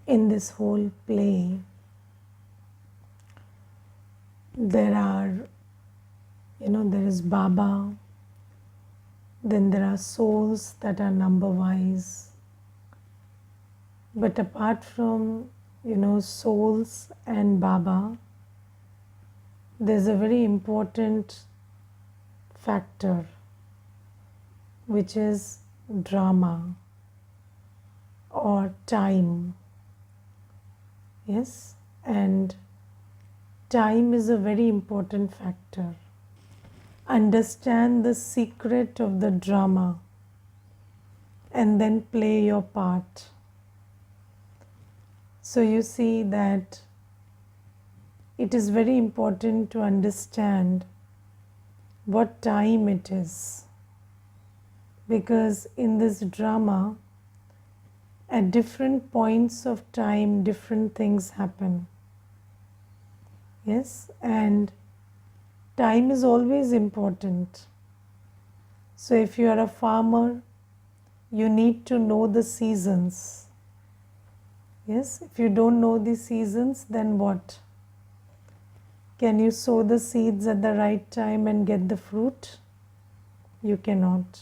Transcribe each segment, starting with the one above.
in this whole play, there are, there is Baba, then there are souls that are number wise. But apart from, souls and Baba, there's a very important factor, which is drama or time. Yes, and time is a very important factor. Understand the secret of the drama and then play your part. So you see that it is very important to understand what time it is, because in this drama, at different points of time, different things happen. Yes, and time is always important. So if you are a farmer, you need to know the seasons. Yes, if you don't know the seasons, then what? Can you sow the seeds at the right time and get the fruit? You cannot.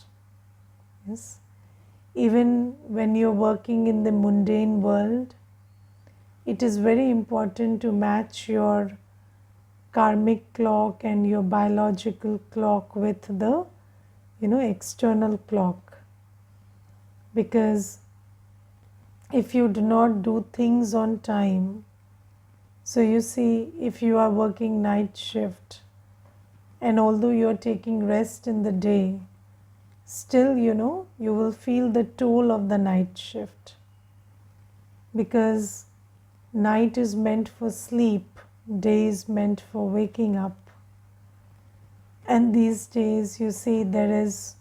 Yes. Even when you're working in the mundane world, it is very important to match your karmic clock and your biological clock with the, external clock. Because if you do not do things on time, so you see, if you are working night shift, and although you are taking rest in the day, still, you will feel the toll of the night shift. Because night is meant for sleep, day is meant for waking up. And these days, you see, there is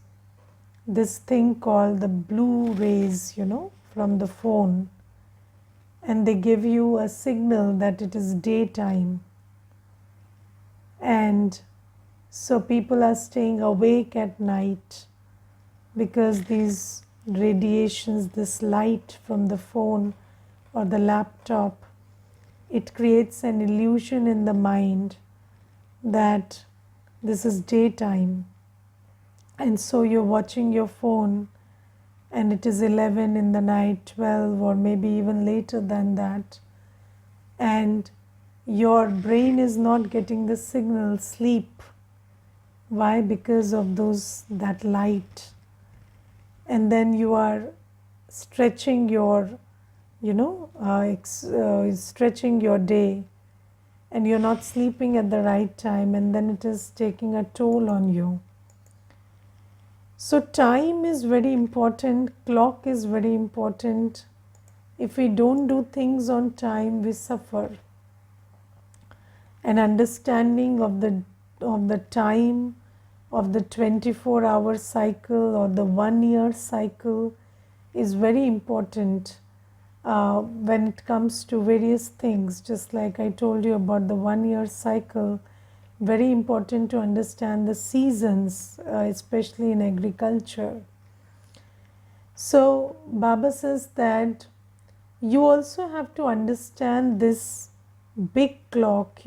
this thing called the blue rays, from the phone. And they give you a signal that it is daytime. And so people are staying awake at night because these radiations, this light from the phone or the laptop, it creates an illusion in the mind that this is daytime. And so you're watching your phone and it is 11 in the night, 12, or maybe even later than that. And your brain is not getting the signal sleep. Why? Because of that light. And then you are stretching your, stretching your day, and you're not sleeping at the right time, and then it is taking a toll on you. So time is very important, clock is very important. If we don't do things on time, we suffer. An understanding of the time of the 24-hour cycle or the 1-year cycle is very important when it comes to various things. Just like I told you about the 1-year cycle, very important to understand the seasons, especially in agriculture. So Baba says that you also have to understand this big clock,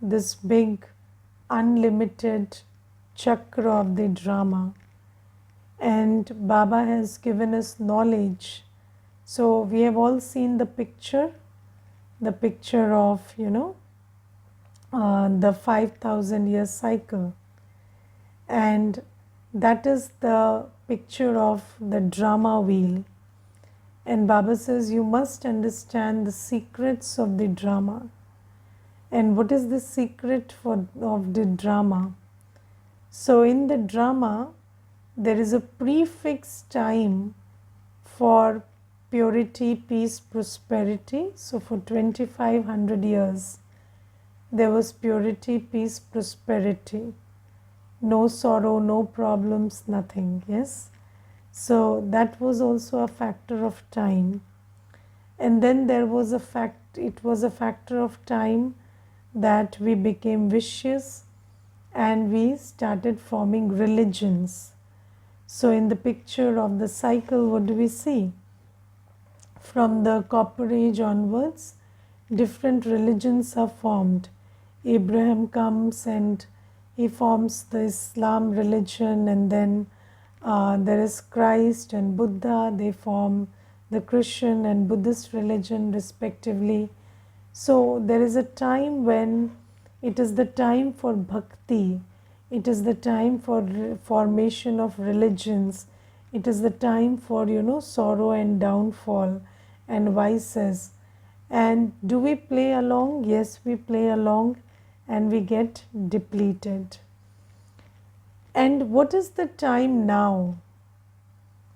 this big unlimited chakra of the drama. And Baba has given us knowledge. So we have all seen the picture of, the 5,000 year cycle. And that is the picture of the drama wheel. And Baba says you must understand the secrets of the drama. And what is the secret of the drama? So in the drama, there is a prefix time for purity, peace, prosperity. So for 2,500 years, there was purity, peace, prosperity. No sorrow, no problems, nothing. Yes. So that was also a factor of time. And then there was it was a factor of time that we became vicious and we started forming religions. So in the picture of the cycle, what do we see? From the Copper Age onwards, different religions are formed. Abraham comes and he forms the Islam religion, and then there is Christ and Buddha, they form the Christian and Buddhist religion respectively. So there is a time when it is the time for bhakti, it is the time for formation of religions, it is the time for sorrow and downfall and vices. And do we play along? Yes, we play along and we get depleted. And what is the time now?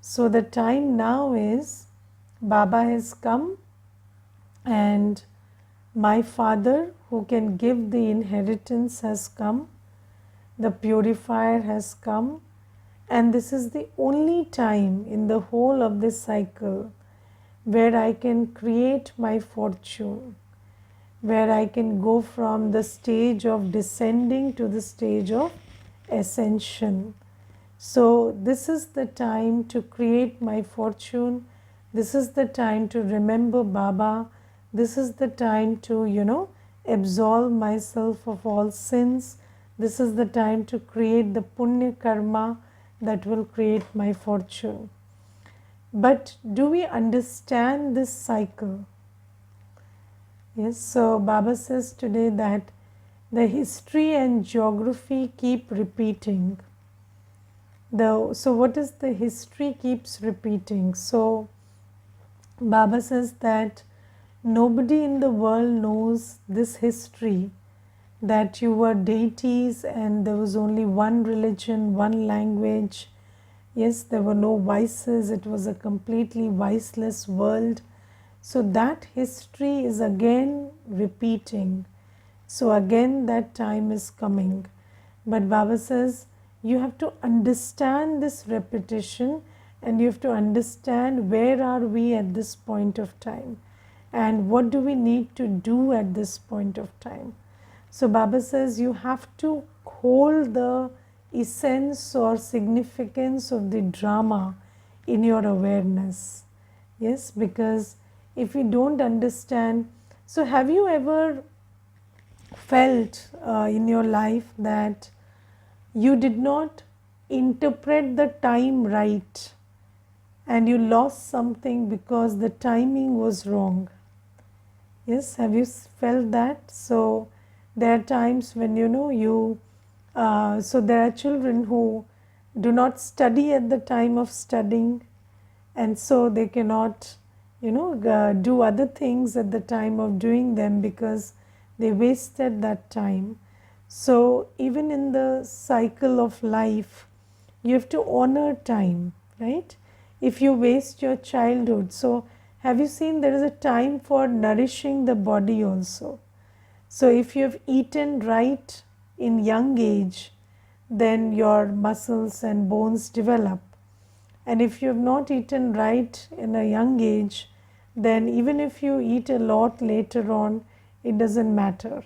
So the time now is Baba has come, and my Father who can give the inheritance has come, the purifier has come, and this is the only time in the whole of this cycle where I can create my fortune, where I can go from the stage of descending to the stage of ascension. So this is the time to create my fortune. This is the time to remember Baba. This is the time to, absolve myself of all sins. This is the time to create the punya karma that will create my fortune. But do we understand this cycle? Yes, so Baba says today that the history and geography keep repeating. So what is the history keeps repeating? So Baba says that nobody in the world knows this history, that you were deities and there was only one religion, one language. Yes, there were no vices, it was a completely viceless world. So that history is again repeating. So again that time is coming. But Baba says you have to understand this repetition, and you have to understand where are we at this point of time and what do we need to do at this point of time. So Baba says you have to hold the essence or significance of the drama in your awareness. Yes, because if we don't understand, so have you ever felt in your life that you did not interpret the time right and you lost something because the timing was wrong? Yes, have you felt that? So there are times when so there are children who do not study at the time of studying, and so they cannot do other things at the time of doing them because they wasted that time. So even in the cycle of life, you have to honor time, right? If you waste your childhood, so have you seen there is a time for nourishing the body also? So if you have eaten right in young age, then your muscles and bones develop. And if you have not eaten right in a young age, then even if you eat a lot later on, it doesn't matter.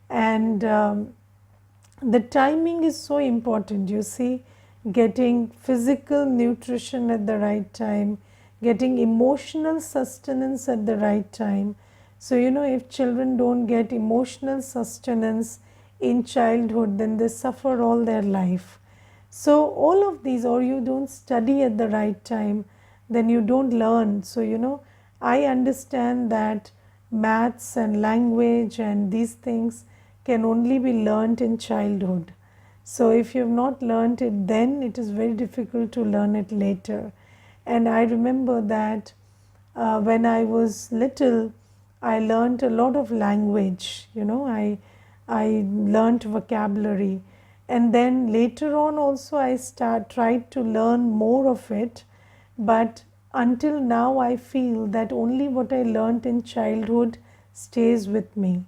And the timing is so important. You see, getting physical nutrition at the right time, getting emotional sustenance at the right time. So if children don't get emotional sustenance in childhood, then they suffer all their life. So all of these, or you don't study at the right time, then you don't learn. So I understand that maths and language and these things can only be learnt in childhood. So if you have not learnt it then, it is very difficult to learn it later. And I remember that when I was little, I learnt a lot of language. I learnt vocabulary, and then later on also I tried to learn more of it. But until now I feel that only what I learnt in childhood stays with me.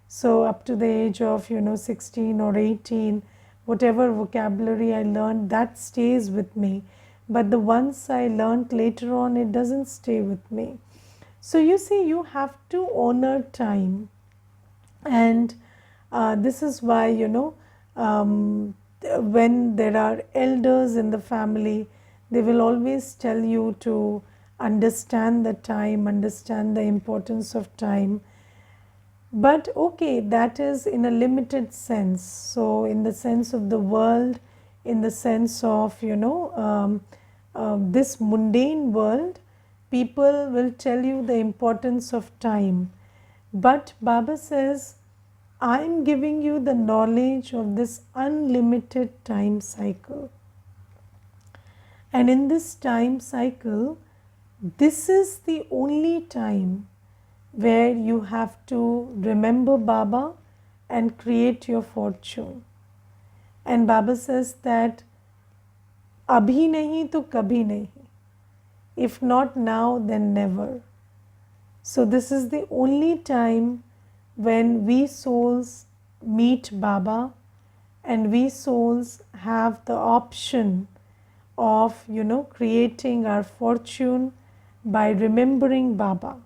So up to the age of 16 or 18, whatever vocabulary I learned, that stays with me. But the ones I learnt later on, it doesn't stay with me. So you see, you have to honor time. And this is why when there are elders in the family, they will always tell you to understand the time, understand the importance of time. But okay, that is in a limited sense. So, in the sense of the world, in the sense of, this mundane world, people will tell you the importance of time. But Baba says, I am giving you the knowledge of this unlimited time cycle. And in this time cycle, this is the only time where you have to remember Baba and create your fortune. And Baba says that abhi nahi to kabhi nahi. If not now, then never. So this is the only time when we souls meet Baba and we souls have the option of, creating our fortune by remembering Baba.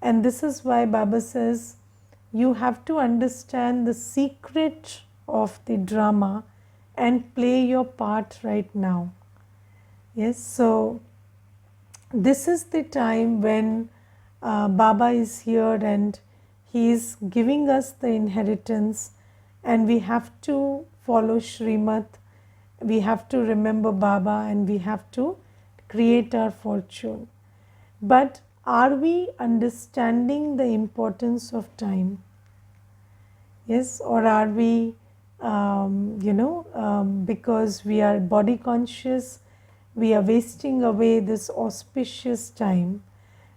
And this is why Baba says you have to understand the secret of the drama and play your part right now. Yes, so this is the time when Baba is here and he is giving us the inheritance, and we have to follow Shrimat, we have to remember Baba, and we have to create our fortune. But are we understanding the importance of time? Yes, or are we, because we are body conscious, we are wasting away this auspicious time.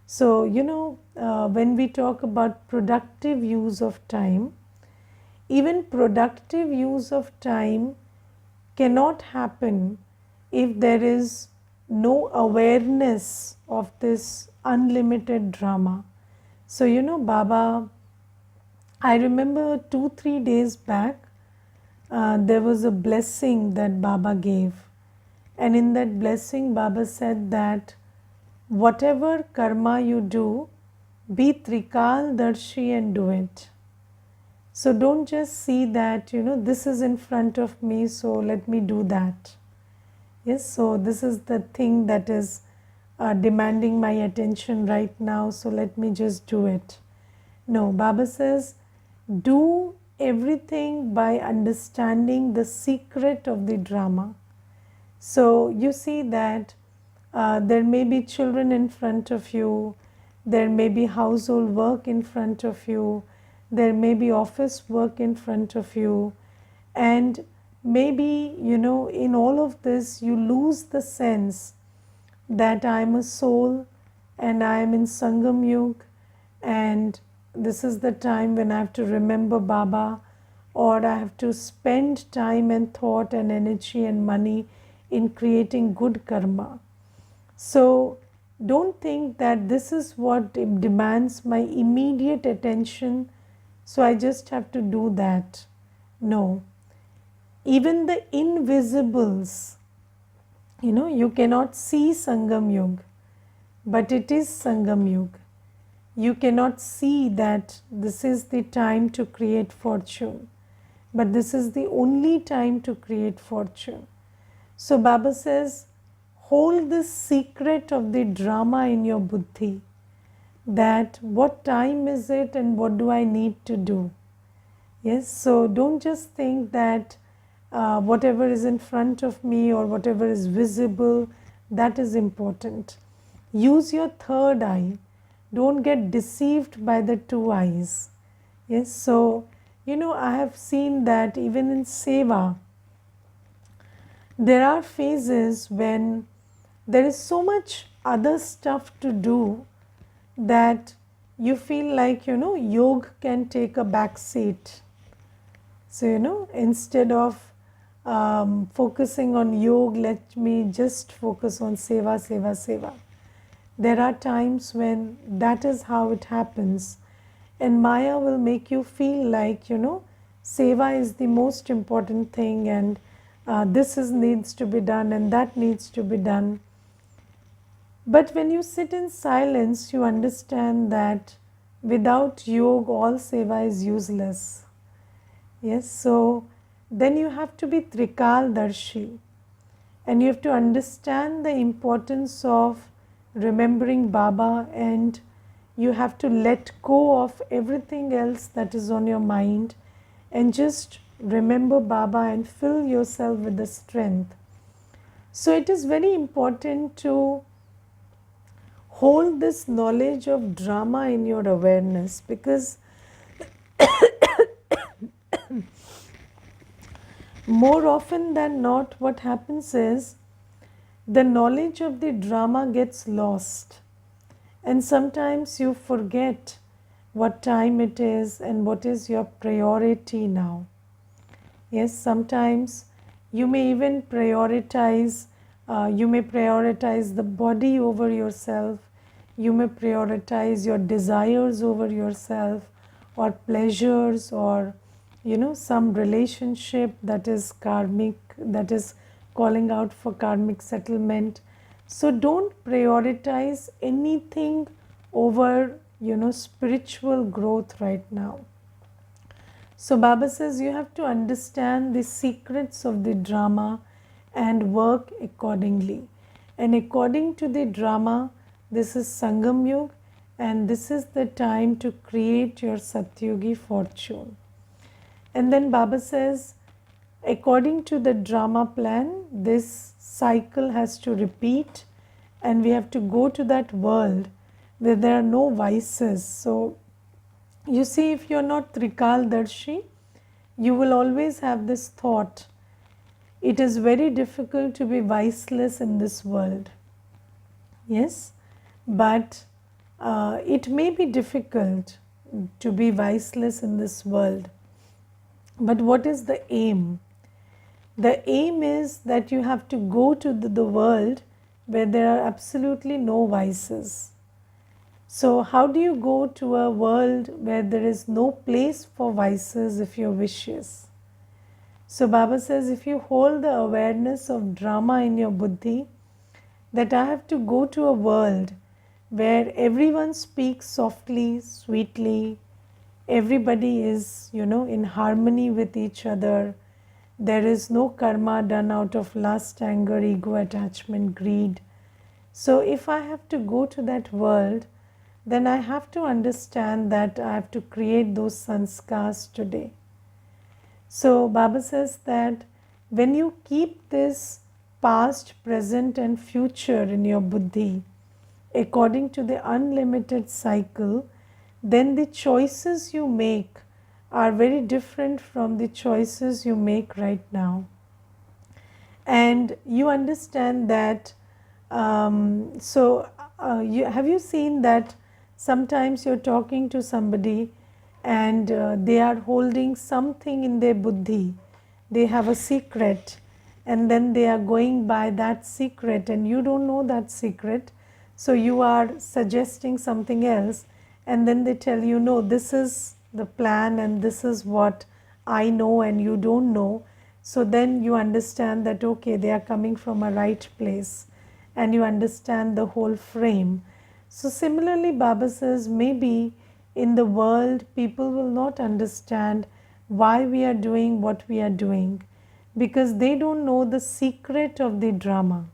So, when we talk about productive use of time, even productive use of time cannot happen if there is no awareness of this unlimited drama. So, Baba, I remember 2-3 days back, there was a blessing that Baba gave. And in that blessing, Baba said that whatever karma you do, be Trikal Darshi and do it. So don't just see that, this is in front of me, so let me do that. Yes, so this is the thing that is demanding my attention right now, so let me just do it. No, Baba says, do everything by understanding the secret of the drama. So you see that there may be children in front of you, there may be household work in front of you, there may be office work in front of you, and maybe, in all of this you lose the sense that I am a soul and I am in Sangam Yug, and this is the time when I have to remember Baba, or I have to spend time and thought and energy and money in creating good karma. So don't think that this is what demands my immediate attention, so I just have to do that. No. Even the invisibles, you cannot see Sangam Yug, but it is Sangam Yug. You cannot see that this is the time to create fortune, but this is the only time to create fortune. So Baba says, hold this secret of the drama in your buddhi, that what time is it and what do I need to do. Yes, so don't just think that whatever is in front of me or whatever is visible, that is important. Use your third eye. Don't get deceived by the two eyes. Yes, so I have seen that even in seva, there are phases when there is so much other stuff to do that you feel like, yoga can take a back seat. So, instead of focusing on yoga, let me just focus on seva, seva, seva. There are times when that is how it happens, and Maya will make you feel like, seva is the most important thing, and this needs to be done and that needs to be done. But when you sit in silence, you understand that without yoga, all seva is useless. Yes, so then you have to be Trikal Darshi, and you have to understand the importance of remembering Baba, and you have to let go of everything else that is on your mind and just remember Baba and fill yourself with the strength. So it is very important to hold this knowledge of drama in your awareness, because more often than not, what happens is the knowledge of the drama gets lost, and sometimes you forget what time it is and what is your priority now. Yes, sometimes you may even prioritize the body over yourself. You may prioritize your desires over yourself, or pleasures, or some relationship that is karmic, that is calling out for karmic settlement. So don't prioritize anything over spiritual growth right now. So Baba says you have to understand the secrets of the drama and work accordingly. And according to the drama, this is Sangam Yug, and this is the time to create your Satyugi fortune. And then Baba says, according to the drama plan, this cycle has to repeat, and we have to go to that world where there are no vices. So you see, if you're not Trikaldarshi, you will always have this thought, it is very difficult to be viceless in this world. Yes, but it may be difficult to be viceless in this world. But what is the aim? The aim is that you have to go to the world where there are absolutely no vices. So how do you go to a world where there is no place for vices if you're vicious? So Baba says, if you hold the awareness of drama in your buddhi, that I have to go to a world where everyone speaks softly, sweetly, everybody is, in harmony with each other. There is no karma done out of lust, anger, ego, attachment, greed. So if I have to go to that world, then I have to understand that I have to create those sanskars today. So Baba says that when you keep this past, present and future in your buddhi, according to the unlimited cycle, then the choices you make are very different from the choices you make right now. And you understand that, have you seen that sometimes you're talking to somebody and they are holding something in their buddhi, they have a secret, and then they are going by that secret and you don't know that secret, so you are suggesting something else, and then they tell you, no, this is the plan and this is what I know and you don't know. So then you understand that, okay, they are coming from a right place, and you understand the whole frame. So similarly, Baba says, maybe in the world people will not understand why we are doing what we are doing, because they don't know the secret of the drama.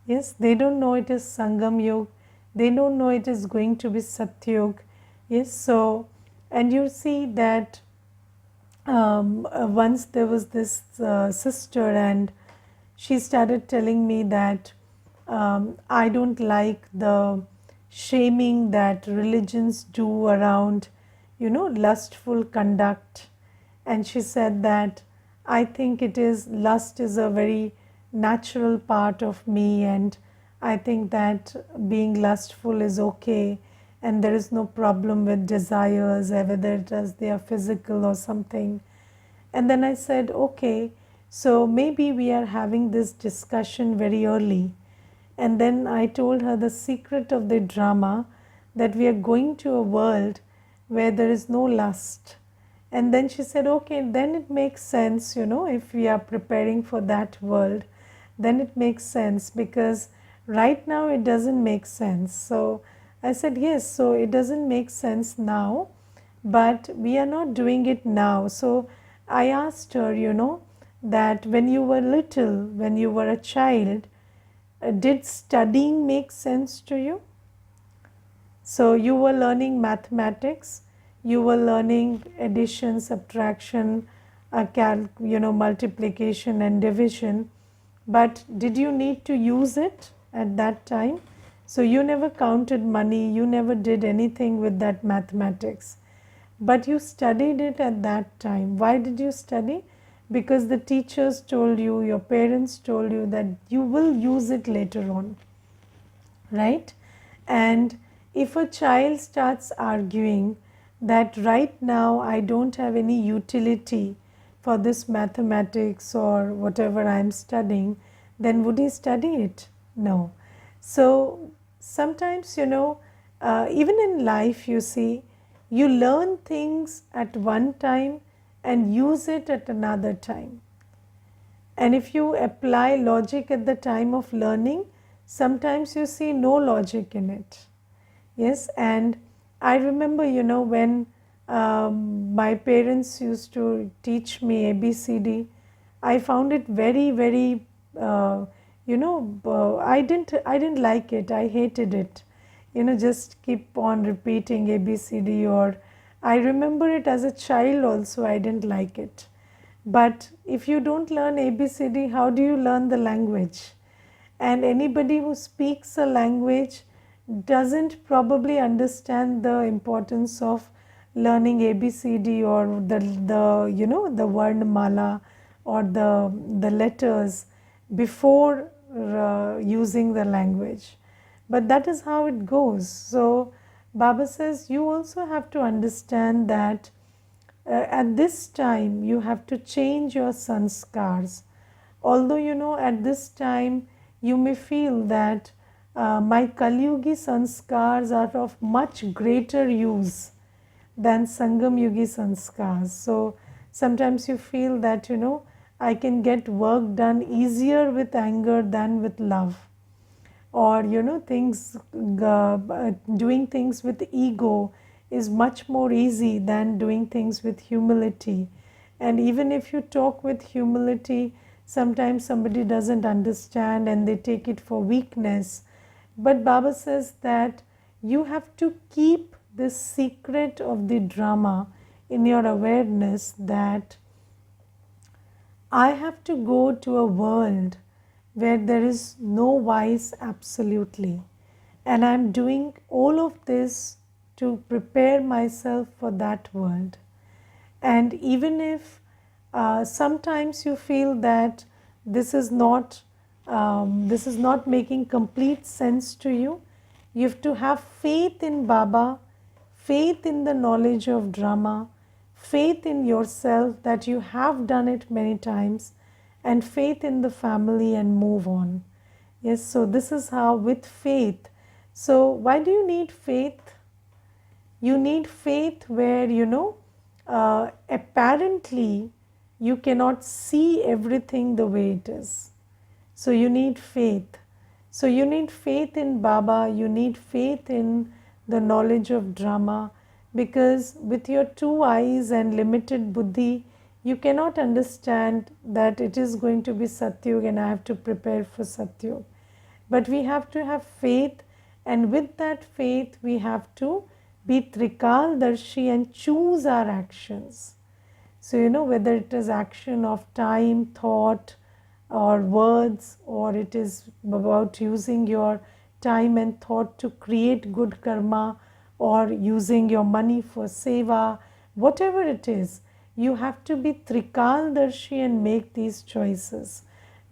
Yes, they don't know it is Sangam Yug, they don't know it is going to be Satyug. Yes, so, and you see that once there was this sister, and she started telling me that I don't like the shaming that religions do around, lustful conduct. And she said that I think lust is a very natural part of me, and I think that being lustful is okay, and there is no problem with desires, whether they are physical or something. And then I said, okay, so maybe we are having this discussion very early. And then I told her the secret of the drama, that we are going to a world where there is no lust. And then she said, okay, then it makes sense, if we are preparing for that world, then it makes sense, because right now it doesn't make sense. So I said, yes, so it doesn't make sense now, but we are not doing it now. So I asked her, that when you were little, when you were a child, Did studying make sense to you? So you were learning mathematics, you were learning addition, subtraction, multiplication and division. But did you need to use it at that time? So you never counted money, you never did anything with that mathematics. But you studied it at that time. Why did you study? Because the teachers told you, your parents told you that you will use it later on, right? And if a child starts arguing that right now I don't have any utility for this mathematics or whatever I'm studying, then would he study it? No. So sometimes, even in life, you see, you learn things at one time and use it at another time. And if you apply logic at the time of learning, sometimes you see no logic in it. Yes, and I remember, when my parents used to teach me ABCD, I found it very, very, I didn't like it. I hated it. Just keep on repeating ABCD, or I remember it as a child also. I didn't like it. But if you don't learn ABCD, how do you learn the language? And anybody who speaks a language doesn't probably understand the importance of learning ABCD or the Varnamala or the letters before using the language. But that is how it goes. So Baba says you also have to understand that at this time you have to change your sanskars. Although at this time you may feel that my Kalyugi sanskars are of much greater use than Sangam Yugi sanskars. So sometimes you feel that I can get work done easier with anger than with love, or doing things with ego is much more easy than doing things with humility. And even if you talk with humility, sometimes somebody doesn't understand and they take it for weakness. But Baba says that you have to keep this secret of the drama in your awareness, that I have to go to a world where there is no vice absolutely. And I'm doing all of this to prepare myself for that world. And even if sometimes you feel that this is not making complete sense to you, you have to have faith in Baba, faith in the knowledge of drama, faith in yourself that you have done it many times, and faith in the family, and move on. Yes, so this is how, with faith. So why do you need faith? You need faith where apparently you cannot see everything the way it is. So you need faith. So you need faith in Baba, you need faith in the knowledge of drama, because with your two eyes and limited buddhi, you cannot understand that it is going to be Satyug and I have to prepare for Satyug. But we have to have faith, and with that faith we have to be Trikaldarshi and choose our actions. So whether it is action of time, thought, or words, or it is about using your time and thought to create good karma, or using your money for seva, whatever it is, you have to be Trikaldarshi and make these choices.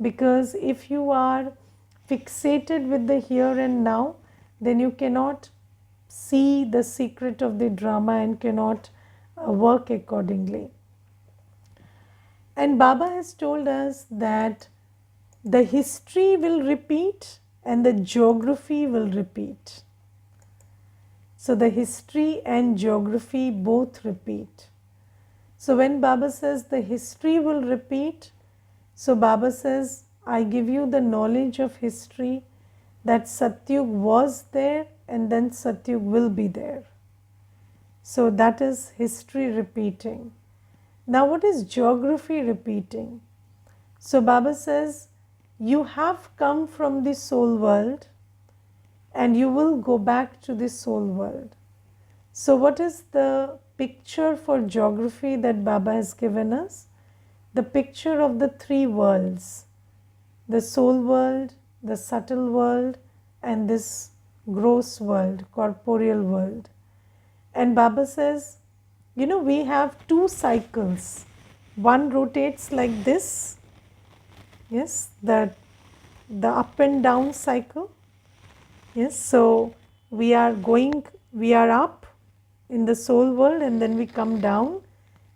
Because if you are fixated with the here and now, then you cannot see the secret of the drama and cannot work accordingly. And Baba has told us that the history will repeat and the geography will repeat. So the history and geography both repeat. So when Baba says the history will repeat, so Baba says, I give you the knowledge of history that Satyug was there and then Satyug will be there. So that is history repeating. Now what is geography repeating? So Baba says, you have come from the soul world and you will go back to the soul world. So what is the picture for geography that Baba has given us? The picture of the three worlds, the soul world, the subtle world, and this gross world, corporeal world. And Baba says, we have two cycles. One rotates like this, yes, the up and down cycle. Yes, so we are up in the soul world and then we come down,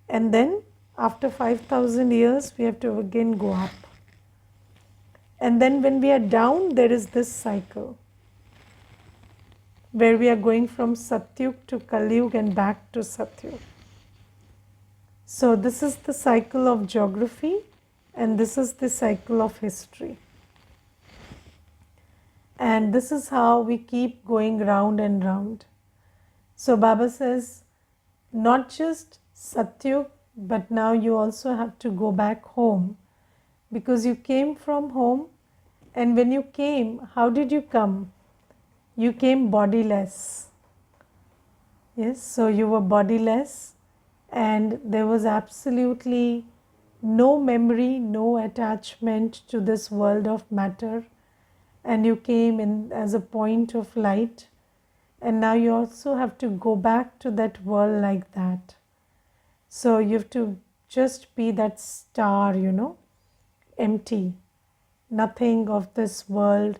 and then after 5,000 years we have to again go up. And then when we are down, there is this cycle where we are going from Satyug to Kalyug and back to Satyug. So this is the cycle of geography and this is the cycle of history. And this is how we keep going round and round. So Baba says, not just Satyug, but now you also have to go back home, because you came from home, and when you came, how did you come? You came bodiless. Yes, so you were bodiless and there was absolutely no memory, no attachment to this world of matter, and you came in as a point of light, and now you also have to go back to that world like that. So you have to just be that star, empty. Nothing of this world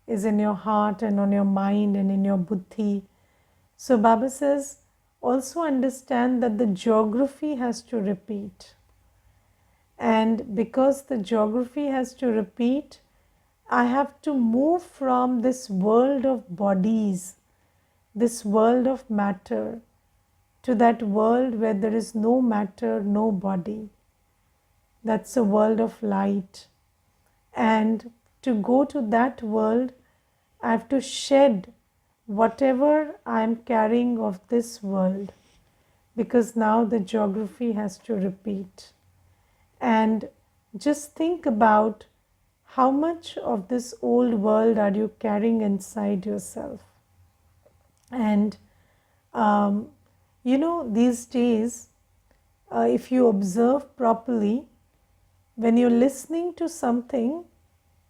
is in your heart and on your mind and in your buddhi. So Baba says, also understand that the geography has to repeat. And because the geography has to repeat, I have to move from this world of bodies, this world of matter, to that world where there is no matter, no body. That's a world of light. And to go to that world, I have to shed whatever I am carrying of this world, because now the geography has to repeat. And just think about how much of this old world are you carrying inside yourself. And these days, if you observe properly, when you're listening to something,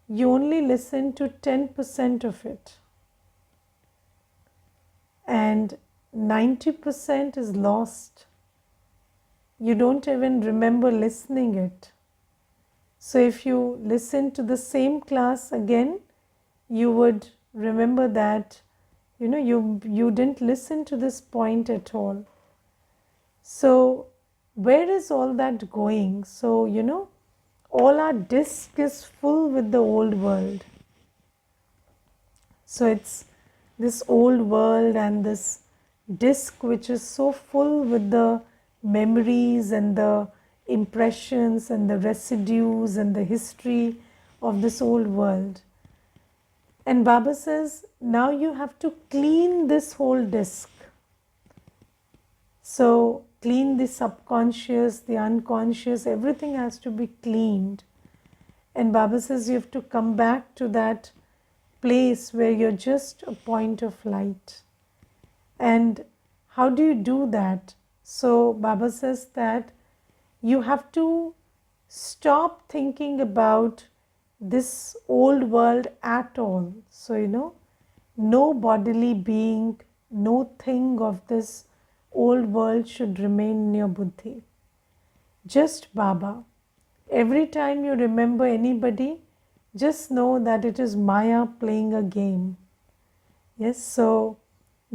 you only listen to 10% of it. And 90% is lost. You don't even remember listening it. So if you listen to the same class again, you would remember that, you didn't listen to this point at all. So where is all that going? So, all our disc is full with the old world. So it's this old world and this disc which is so full with the memories and the impressions and the residues and the history of this old world. And Baba says, now you have to clean this whole disc. So clean the subconscious, the unconscious, everything has to be cleaned. And Baba says you have to come back to that place where you're just a point of light. And how do you do that? So Baba says that you have to stop thinking about this old world at all. So, no bodily being, no thing of this old world should remain in your buddhi. Just Baba. Every time you remember anybody, just know that it is Maya playing a game. Yes, so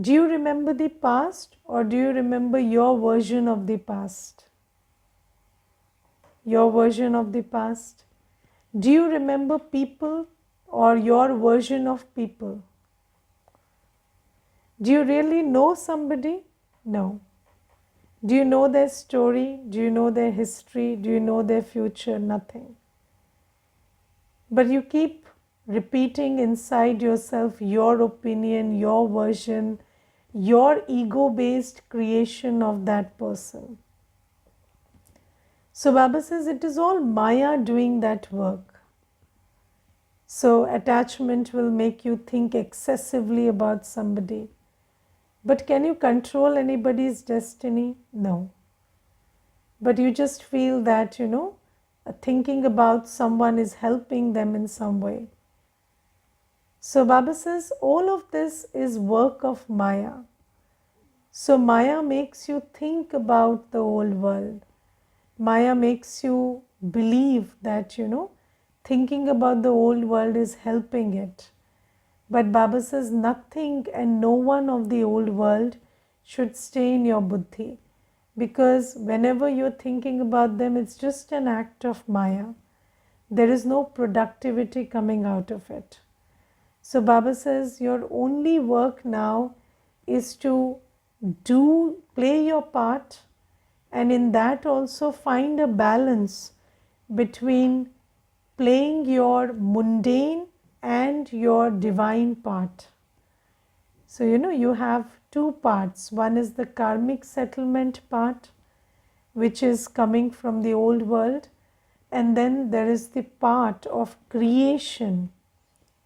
do you remember the past, or do you remember your version of the past? Your version of the past? Do you remember people or your version of people? Do you really know somebody? No. Do you know their story? Do you know their history? Do you know their future? Nothing. But you keep repeating inside yourself your opinion, your version, your ego-based creation of that person. So Baba says it is all Maya doing that work. So attachment will make you think excessively about somebody. But can you control anybody's destiny? No. But you just feel that, thinking about someone is helping them in some way. So Baba says all of this is work of Maya. So Maya makes you think about the old world. Maya makes you believe that, thinking about the old world is helping it. But Baba says nothing and no one of the old world should stay in your buddhi. Because whenever you're thinking about them, it's just an act of Maya. There is no productivity coming out of it. So Baba says your only work now is to play your part, and in that also find a balance between playing your mundane and your divine part. So you have two parts. One is the karmic settlement part, which is coming from the old world, and then there is the part of creation,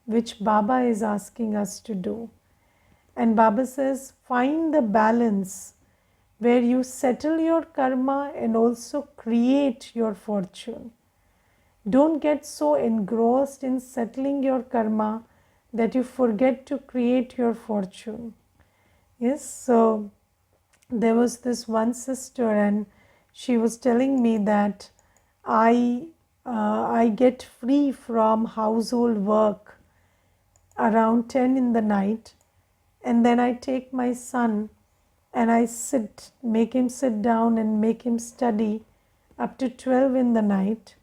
which Baba is asking us to do. And Baba says, find the balance where you settle your karma and also create your fortune. Don't get so engrossed in settling your karma that you forget to create your fortune. Yes, so there was this one sister, and she was telling me that I get free from household work around 10 in the night, and then I take my son and I make him sit down and make him study up to 12 in the night,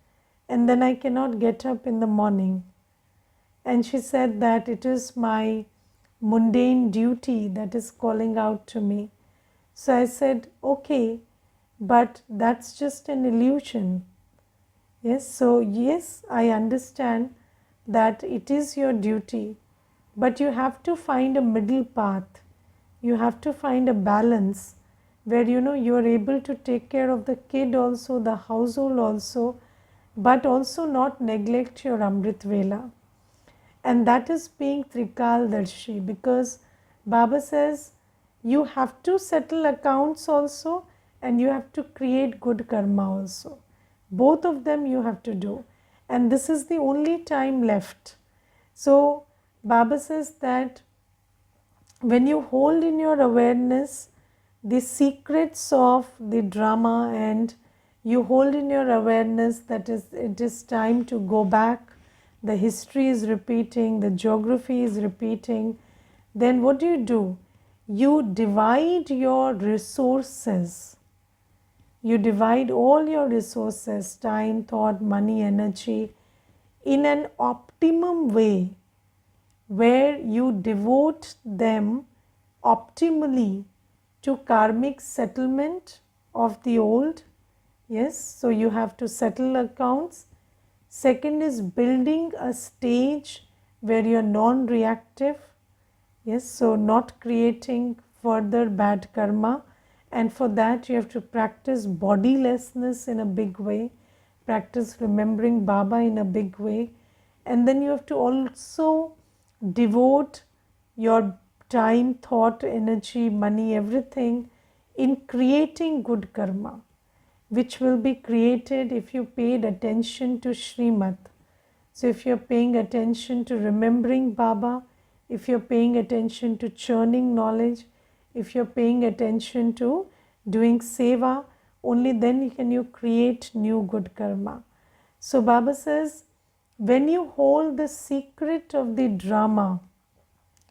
and then I cannot get up in the morning. And she said that it is my mundane duty that is calling out to me. So I said, okay, but that's just an illusion. Yes, so yes, I understand that it is your duty, but you have to find a middle path. You have to find a balance where you are able to take care of the kid also, the household also, but also not neglect your Amrit Vela. And that is being Trikaldarshi, because Baba says you have to settle accounts also and you have to create good karma also. Both of them you have to do. And this is the only time left. So Baba says that when you hold in your awareness the secrets of the drama, and you hold in your awareness that it is time to go back, the history is repeating, the geography is repeating, then what do? You divide your resources. You divide all your resources, time, thought, money, energy, in an optimum way, where you devote them optimally to karmic settlement of the old. Yes, so you have to settle accounts. Second is building a stage where you are non-reactive. Yes, so not creating further bad karma, and for that you have to practice bodilessness in a big way, practice remembering Baba in a big way, and then you have to also devote your time, thought, energy, money, everything in creating good karma, which will be created if you paid attention to Srimad. So if you're paying attention to remembering Baba, if you're paying attention to churning knowledge, if you're paying attention to doing seva, only then can you create new good karma. So Baba says, when you hold the secret of the drama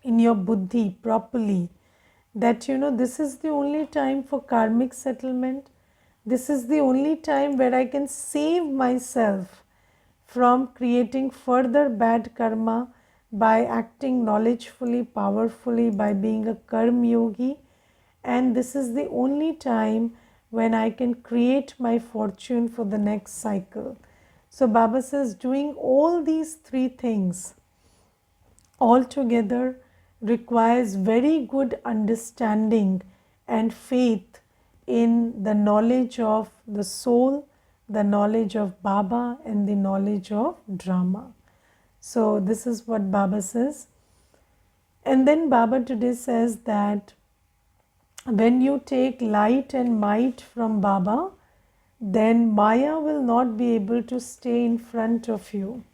in your buddhi properly, that this is the only time for karmic settlement, this is the only time where I can save myself from creating further bad karma by acting knowledgefully, powerfully, by being a karma yogi, and this is the only time when I can create my fortune for the next cycle. So Baba says doing all these three things altogether requires very good understanding and faith in the knowledge of the soul, the knowledge of Baba, and the knowledge of drama. So this is what Baba says. And then Baba today says that when you take light and might from Baba, then Maya will not be able to stay in front of you.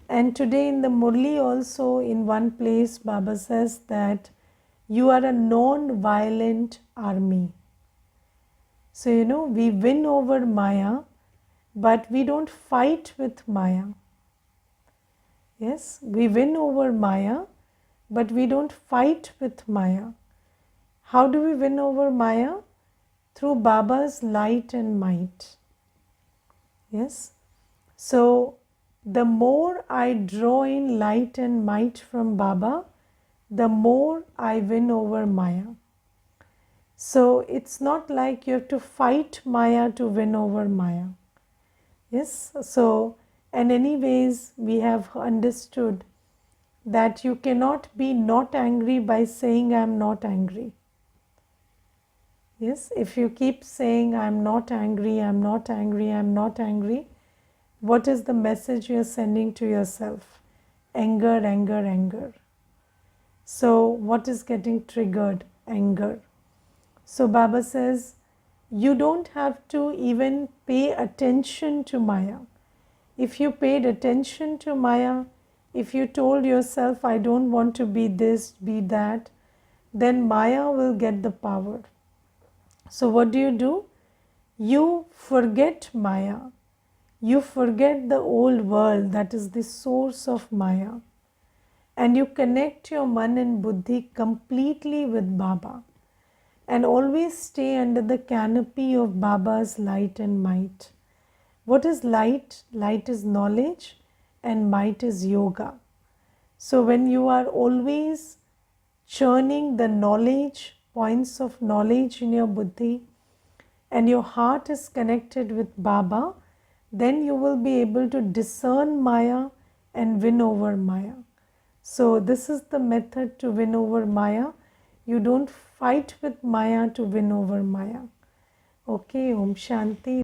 And today in the Murli also, in one place, Baba says that you are a non-violent army. So, we win over Maya, but we don't fight with Maya. Yes, we win over Maya, but we don't fight with Maya. How do we win over Maya? Through Baba's light and might. Yes. So, the more I draw in light and might from Baba, the more I win over Maya. So, it's not like you have to fight Maya to win over Maya. Yes. So, and anyways, we have understood that you cannot be not angry by saying I am not angry. Yes, if you keep saying I am not angry, I am not angry, I am not angry, what is the message you are sending to yourself? Anger, anger, anger. So what is getting triggered? Anger. So Baba says, you don't have to even pay attention to Maya. If you paid attention to Maya, if you told yourself, I don't want to be this, be that, then Maya will get the power. So what do? You forget Maya. You forget the old world that is the source of Maya. And you connect your man and buddhi completely with Baba. And always stay under the canopy of Baba's light and might. What is light? Light is knowledge and might is yoga. So when you are always churning the knowledge, points of knowledge in your buddhi, and your heart is connected with Baba, then you will be able to discern Maya and win over Maya. So this is the method to win over Maya. You don't fight with Maya to win over Maya. Okay, Om Shanti.